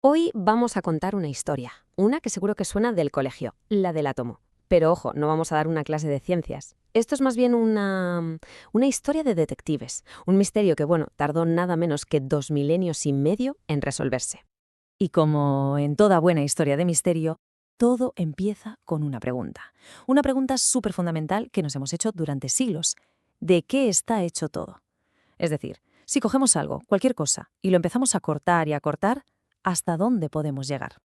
Hoy vamos a contar una historia, una que seguro que suena del colegio, la del átomo. Pero ojo, no vamos a dar una clase de ciencias. Esto es más bien una historia de detectives, un misterio que, bueno, tardó nada menos que 2 milenios y medio en resolverse. Y como en toda buena historia de misterio, todo empieza con una pregunta. Una pregunta súper fundamental que nos hemos hecho durante siglos. ¿De qué está hecho todo? Es decir, si cogemos algo, cualquier cosa, y lo empezamos a cortar y a cortar, ¿hasta dónde podemos llegar?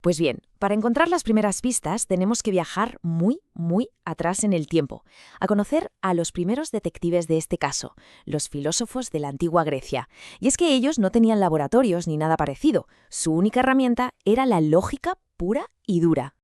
Pues bien, para encontrar las primeras pistas tenemos que viajar muy, muy atrás en el tiempo, a conocer a los primeros detectives de este caso, los filósofos de la antigua Grecia. Y es que ellos no tenían laboratorios ni nada parecido, su única herramienta era la lógica pura y dura.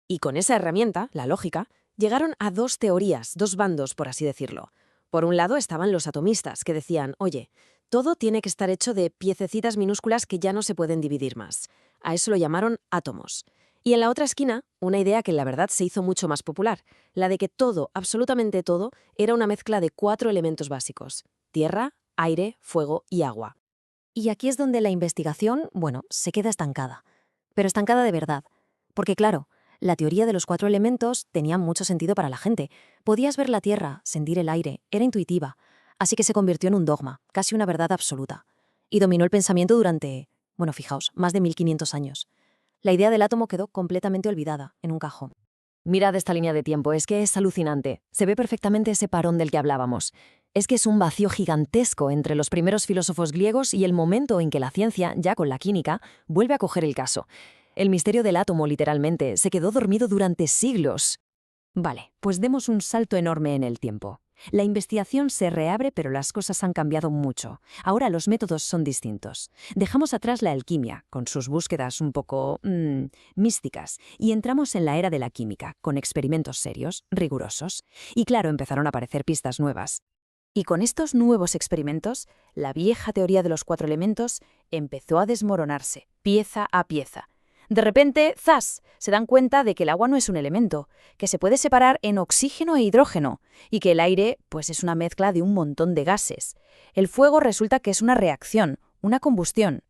Y con esa herramienta, la lógica, llegaron a dos teorías, dos bandos, por así decirlo. Por un lado estaban los atomistas, que decían, oye, todo tiene que estar hecho de piececitas minúsculas que ya no se pueden dividir más. A eso lo llamaron átomos. Y en la otra esquina, una idea que en la verdad se hizo mucho más popular, la de que todo, absolutamente todo, era una mezcla de 4 elementos básicos: tierra, aire, fuego y agua. Y aquí es donde la investigación, bueno, se queda estancada. Pero estancada de verdad. Porque claro, la teoría de los 4 elementos tenía mucho sentido para la gente. Podías ver la tierra, sentir el aire, era intuitiva. Así que se convirtió en un dogma, casi una verdad absoluta. Y dominó el pensamiento durante, bueno, fijaos, más de 1500 años. La idea del átomo quedó completamente olvidada, en un cajón. Mirad esta línea de tiempo, es que es alucinante. Se ve perfectamente ese parón del que hablábamos. Es que es un vacío gigantesco entre los primeros filósofos griegos y el momento en que la ciencia, ya con la química, vuelve a coger el caso. El misterio del átomo, literalmente, se quedó dormido durante siglos. Vale, pues demos un salto enorme en el tiempo. La investigación se reabre, pero las cosas han cambiado mucho. Ahora los métodos son distintos. Dejamos atrás la alquimia, con sus búsquedas un poco místicas, y entramos en la era de la química, con experimentos serios, rigurosos. Y claro, empezaron a aparecer pistas nuevas. Y con estos nuevos experimentos, la vieja teoría de los 4 elementos empezó a desmoronarse, pieza a pieza. De repente, ¡zas!, se dan cuenta de que el agua no es un elemento, que se puede separar en oxígeno e hidrógeno, y que el aire, pues, es una mezcla de un montón de gases. El fuego resulta que es una reacción, una combustión.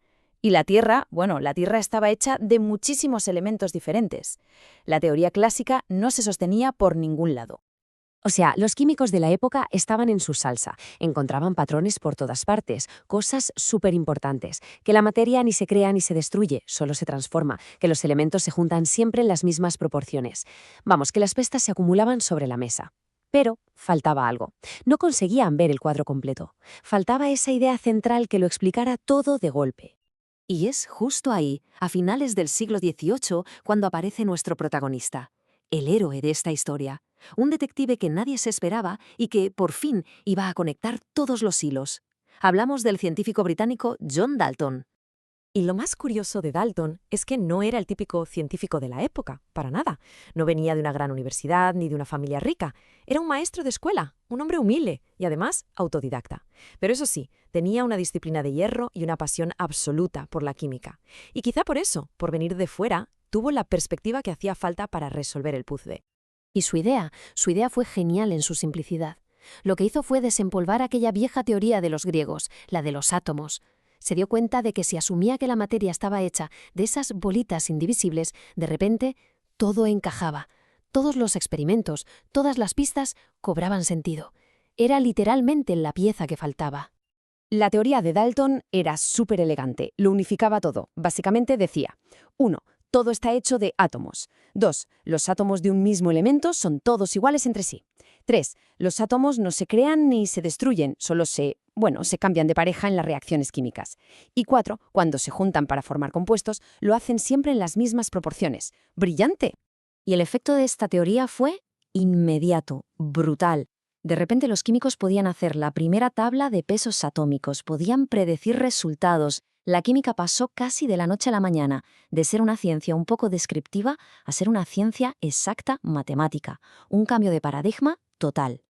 Y la Tierra, bueno, la Tierra estaba hecha de muchísimos elementos diferentes. La teoría clásica no se sostenía por ningún lado. O sea, los químicos de la época estaban en su salsa, encontraban patrones por todas partes, cosas súper importantes, que la materia ni se crea ni se destruye, solo se transforma, que los elementos se juntan siempre en las mismas proporciones. Vamos, que las pestas se acumulaban sobre la mesa. Pero faltaba algo. No conseguían ver el cuadro completo. Faltaba esa idea central que lo explicara todo de golpe. Y es justo ahí, a finales del siglo XVIII, cuando aparece nuestro protagonista, el héroe de esta historia, un detective que nadie se esperaba y que, por fin, iba a conectar todos los hilos. Hablamos del científico británico John Dalton. Y lo más curioso de Dalton es que no era el típico científico de la época, para nada. No venía de una gran universidad ni de una familia rica. Era un maestro de escuela, un hombre humilde y además autodidacta. Pero eso sí, tenía una disciplina de hierro y una pasión absoluta por la química. Y quizá por eso, por venir de fuera, tuvo la perspectiva que hacía falta para resolver el puzzle. Y su idea fue genial en su simplicidad. Lo que hizo fue desempolvar aquella vieja teoría de los griegos, la de los átomos. Se dio cuenta de que si asumía que la materia estaba hecha de esas bolitas indivisibles, de repente todo encajaba. Todos los experimentos, todas las pistas cobraban sentido. Era literalmente la pieza que faltaba. La teoría de Dalton era súper elegante, lo unificaba todo. Básicamente decía: 1. Todo está hecho de átomos. 2. Los átomos de un mismo elemento son todos iguales entre sí. 3. Los átomos no se crean ni se destruyen, solo se cambian de pareja en las reacciones químicas. Y 4. Cuando se juntan para formar compuestos, lo hacen siempre en las mismas proporciones. ¡Brillante! Y el efecto de esta teoría fue inmediato, brutal. De repente los químicos podían hacer la primera tabla de pesos atómicos, podían predecir resultados. La química pasó casi de la noche a la mañana, de ser una ciencia un poco descriptiva a ser una ciencia exacta matemática. Un cambio de paradigma total.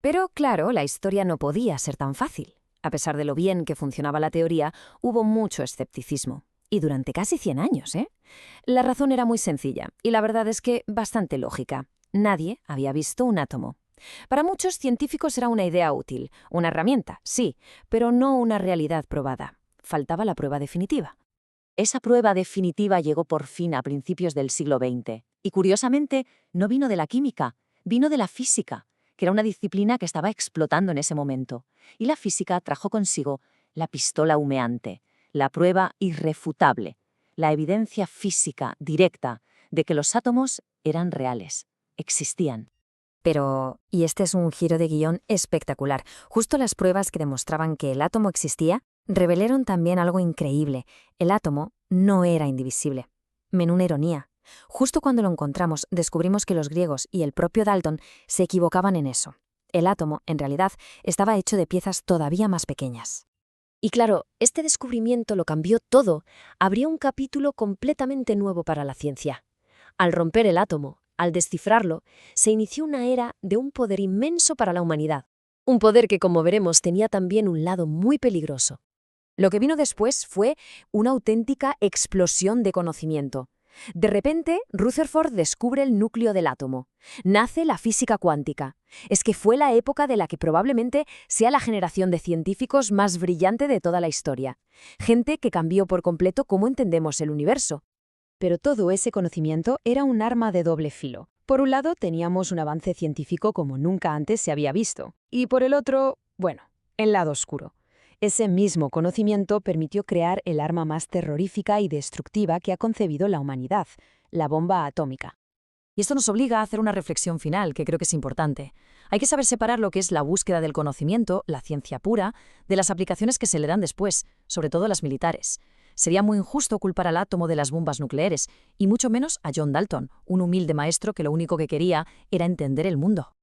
Pero claro, la historia no podía ser tan fácil. A pesar de lo bien que funcionaba la teoría, hubo mucho escepticismo. Y durante casi 100 años, ¿eh? La razón era muy sencilla, y la verdad es que bastante lógica. Nadie había visto un átomo. Para muchos científicos era una idea útil, una herramienta, sí, pero no una realidad probada. Faltaba la prueba definitiva. Esa prueba definitiva llegó por fin a principios del siglo XX. Y curiosamente, no vino de la química, vino de la física, que era una disciplina que estaba explotando en ese momento. Y la física trajo consigo la pistola humeante, la prueba irrefutable, la evidencia física directa de que los átomos eran reales, existían. Pero, y este es un giro de guión espectacular, justo las pruebas que demostraban que el átomo existía revelaron también algo increíble. El átomo no era indivisible. Menuda ironía. Justo cuando lo encontramos, descubrimos que los griegos y el propio Dalton se equivocaban en eso. El átomo, en realidad, estaba hecho de piezas todavía más pequeñas. Y claro, este descubrimiento lo cambió todo. Abrió un capítulo completamente nuevo para la ciencia. Al romper el átomo, al descifrarlo, se inició una era de un poder inmenso para la humanidad. Un poder que, como veremos, tenía también un lado muy peligroso. Lo que vino después fue una auténtica explosión de conocimiento. De repente, Rutherford descubre el núcleo del átomo. Nace la física cuántica. Es que fue la época de la que probablemente sea la generación de científicos más brillante de toda la historia. Gente que cambió por completo cómo entendemos el universo. Pero todo ese conocimiento era un arma de doble filo. Por un lado, teníamos un avance científico como nunca antes se había visto. Y por el otro, bueno, el lado oscuro. Ese mismo conocimiento permitió crear el arma más terrorífica y destructiva que ha concebido la humanidad, la bomba atómica. Y esto nos obliga a hacer una reflexión final, que creo que es importante. Hay que saber separar lo que es la búsqueda del conocimiento, la ciencia pura, de las aplicaciones que se le dan después, sobre todo las militares. Sería muy injusto culpar al átomo de las bombas nucleares, y mucho menos a John Dalton, un humilde maestro que lo único que quería era entender el mundo.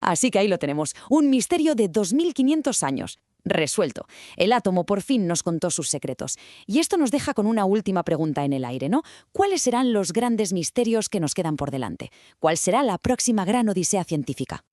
Así que ahí lo tenemos, un misterio de 2500 años. Resuelto. El átomo por fin nos contó sus secretos. Y esto nos deja con una última pregunta en el aire, ¿no? ¿Cuáles serán los grandes misterios que nos quedan por delante? ¿Cuál será la próxima gran odisea científica?